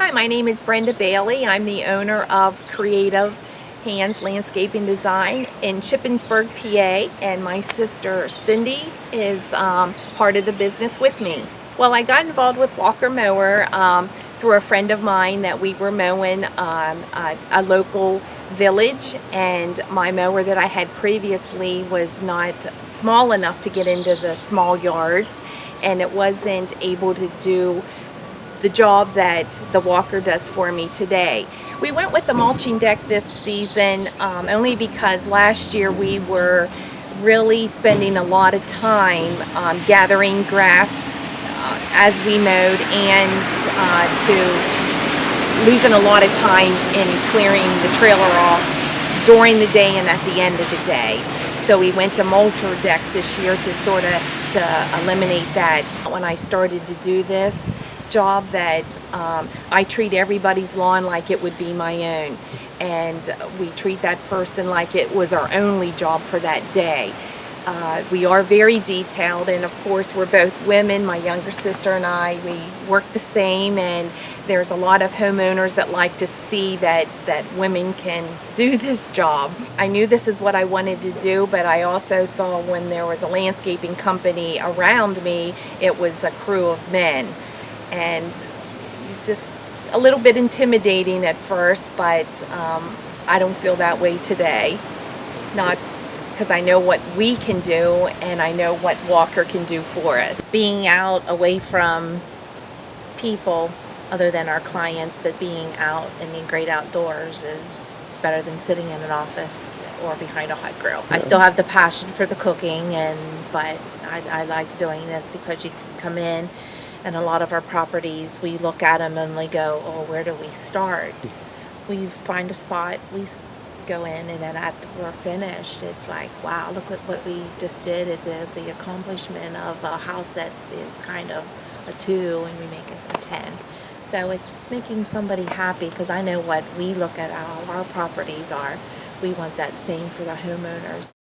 Hi, my name is Brenda Bailey. I'm the owner of Creative Hands Landscaping Design in Shippensburg, PA, and my sister Cindy is part of the business with me. Well, I got involved with Walker Mower through a friend of mine that we were mowing a local village, and my mower that I had previously was not small enough to get into the small yards, and it wasn't able to do the job that the Walker does for me today. We went with the mulching deck this season only because last year we were really spending a lot of time gathering grass as we mowed, and to losing a lot of time in clearing the trailer off during the day and at the end of the day. So we went to mulcher decks this year to eliminate that. When I started to do this job, that I treat everybody's lawn like it would be my own, and we treat that person like it was our only job for that day. We are very detailed, and of course we're both women. My younger sister and I, we work the same, and there's a lot of homeowners that like to see that women can do this job. I knew this is what I wanted to do, but I also saw when there was a landscaping company around me, it was a crew of men, and just a little bit intimidating at first, but I don't feel that way today. Not because I know what we can do, and I know what Walker can do for us. Being out away from people other than our clients, but being out in the great outdoors is better than sitting in an office or behind a hot grill. I still have the passion for the cooking, but I like doing this because you can come in, and a lot of our properties, we look at them and we go, oh, where do we start? We find a spot, we go in, and then after we're finished, it's like, wow, look at what we just did at the accomplishment of a house that is kind of a 2 and we make it a 10. So it's making somebody happy, because I know what we look at our properties are. We want that same for the homeowners.